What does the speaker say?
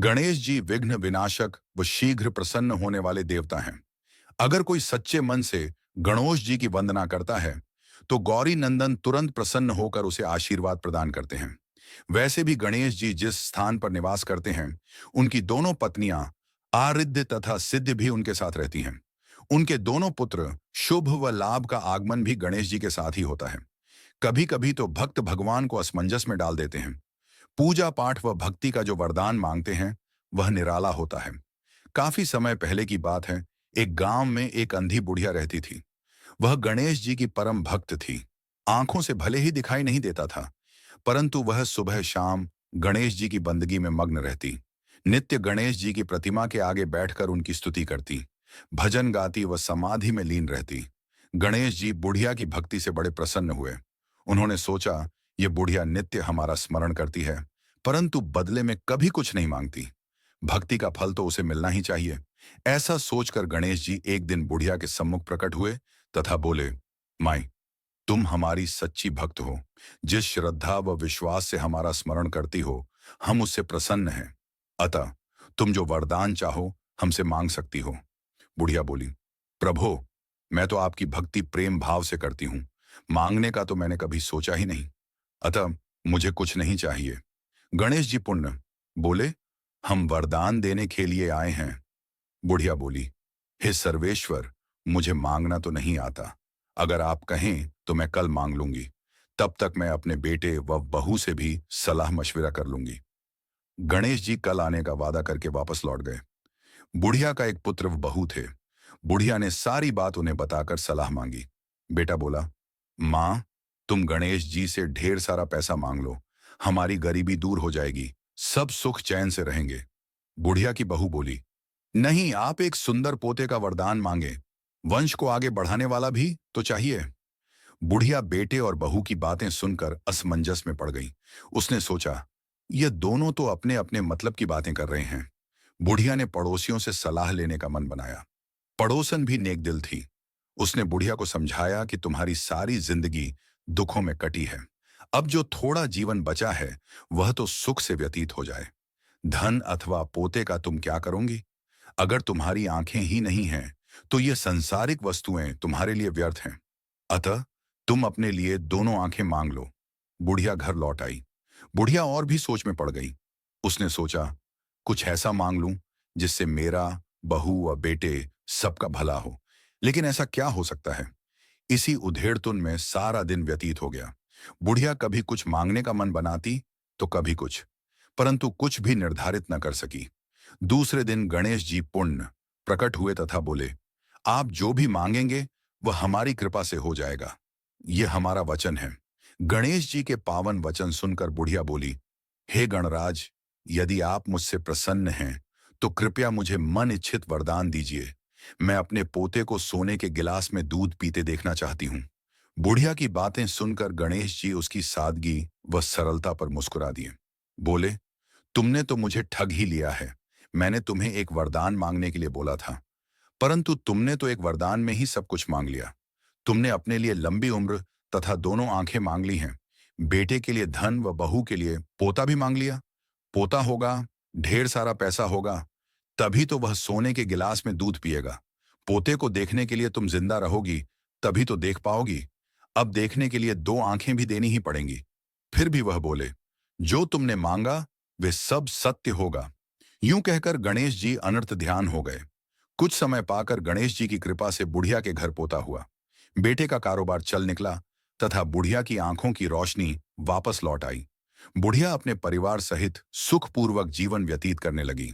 गणेश जी विघ्न विनाशक व शीघ्र प्रसन्न होने वाले देवता हैं। अगर कोई सच्चे मन से गणेश जी की वंदना करता है तो गौरी नंदन तुरंत प्रसन्न होकर उसे आशीर्वाद प्रदान करते हैं। वैसे भी गणेश जी जिस स्थान पर निवास करते हैं उनकी दोनों पत्नियां आरिध्य तथा सिद्ध भी उनके साथ रहती हैं। उनके दोनों पुत्र शुभ व लाभ का आगमन भी गणेश जी के साथ ही होता है। कभी कभी तो भक्त भगवान को असमंजस में डाल देते हैं। पूजा पाठ व भक्ति का जो वरदान मांगते हैं वह निराला होता है। काफी समय पहले की बात है। एक गांव में एक अंधी बुढ़िया रहती थी। वह गणेश जी की परम भक्त थी। आंखों से भले ही दिखाई नहीं देता था, परंतु वह सुबह शाम गणेश जी की बंदगी में मग्न रहती। नित्य गणेश जी की प्रतिमा के आगे बैठकर उनकी स्तुति करती, भजन गाती व समाधि में लीन रहती। गणेश जी बुढ़िया की भक्ति से बड़े प्रसन्न हुए। उन्होंने सोचा, ये बुढ़िया नित्य हमारा स्मरण करती है, परंतु बदले में कभी कुछ नहीं मांगती। भक्ति का फल तो उसे मिलना ही चाहिए। ऐसा सोचकर गणेश जी एक दिन बुढ़िया के सम्मुख प्रकट हुए तथा बोले, माई, तुम हमारी सच्ची भक्त हो। जिस श्रद्धा व विश्वास से हमारा स्मरण करती हो, हम उससे प्रसन्न हैं। अतः तुम जो वरदान चाहो हमसे मांग सकती हो। बुढ़िया बोली, प्रभो, मैं तो आपकी भक्ति प्रेम भाव से करती हूँ। मांगने का तो मैंने कभी सोचा ही नहीं। अतः मुझे कुछ नहीं चाहिए। गणेश जी पुण्य बोले, हम वरदान देने के लिए आए हैं। बुढ़िया बोली, हे सर्वेश्वर, मुझे मांगना तो नहीं आता। अगर आप कहें तो मैं कल मांग लूंगी। तब तक मैं अपने बेटे व बहू से भी सलाह मशविरा कर लूंगी। गणेश जी कल आने का वादा करके वापस लौट गए। बुढ़िया का एक पुत्र व बहू थे। बुढ़िया ने सारी बात उन्हें बताकर सलाह मांगी। बेटा बोला, माँ, तुम गणेश जी से ढेर सारा पैसा मांग लो, हमारी गरीबी दूर हो जाएगी, सब सुख चैन से रहेंगे। बुढ़िया की बहू बोली, नहीं, आप एक सुंदर पोते का वरदान मांगे, वंश को आगे बढ़ाने वाला भी तो चाहिए। बुढ़िया बेटे और बहू की बातें सुनकर असमंजस में पड़ गई। उसने सोचा, ये दोनों तो अपने अपने मतलब की बातें कर रहे हैं। बुढ़िया ने पड़ोसियों से सलाह लेने का मन बनाया। पड़ोसन भी नेक दिल थी। उसने बुढ़िया को समझाया कि तुम्हारी सारी जिंदगी दुखों में कटी है। अब जो थोड़ा जीवन बचा है वह तो सुख से व्यतीत हो जाए। धन अथवा पोते का तुम क्या करोगी? अगर तुम्हारी आंखें ही नहीं हैं तो ये संसारिक वस्तुएं तुम्हारे लिए व्यर्थ हैं। अतः तुम अपने लिए दोनों आंखें मांग लो। बुढ़िया घर लौट आई। बुढ़िया और भी सोच में पड़ गई। उसने सोचा, कुछ ऐसा मांग लूं जिससे मेरा, बहू व बेटे सबका भला हो। लेकिन ऐसा क्या हो सकता है? इसी उधेड़तुन में सारा दिन व्यतीत हो गया। बुढ़िया कभी कुछ मांगने का मन बनाती तो कभी कुछ, परंतु कुछ भी निर्धारित न कर सकी। दूसरे दिन गणेश जी पुण्य प्रकट हुए तथा बोले, आप जो भी मांगेंगे वह हमारी कृपा से हो जाएगा। यह हमारा वचन है। गणेश जी के पावन वचन सुनकर बुढ़िया बोली, हे गणराज, यदि आप मुझसे प्रसन्न हैं तो कृपया मुझे मन इच्छित वरदान दीजिए। मैं अपने पोते को सोने के गिलास में दूध पीते देखना चाहती हूँ। बुढ़िया की बातें सुनकर गणेश जी उसकी सादगी व सरलता पर मुस्कुरा दिए। बोले, तुमने तो मुझे ठग ही लिया है। मैंने तुम्हें एक वरदान मांगने के लिए बोला था, परंतु तुमने तो एक वरदान में ही सब कुछ मांग लिया। तुमने अपने लिए लंबी उम्र तथा दोनों आंखें मांग ली हैं। बेटे के लिए धन व बहू के लिए पोता भी मांग लिया। पोता होगा, ढेर सारा पैसा होगा, तभी तो वह सोने के गिलास में दूध पिएगा। पोते को देखने के लिए तुम जिंदा रहोगी, तभी तो देख पाओगी। अब देखने के लिए दो आंखें भी देनी ही पड़ेंगी। फिर भी वह बोले, जो तुमने मांगा वे सब सत्य होगा। यूं कहकर गणेश जी अनर्थ ध्यान हो गए। कुछ समय पाकर गणेश जी की कृपा से बुढ़िया के घर पोता हुआ। बेटे का कारोबार चल निकला तथा बुढ़िया की आंखों की रोशनी वापस लौट आई। बुढ़िया अपने परिवार सहित सुखपूर्वक जीवन व्यतीत करने लगी।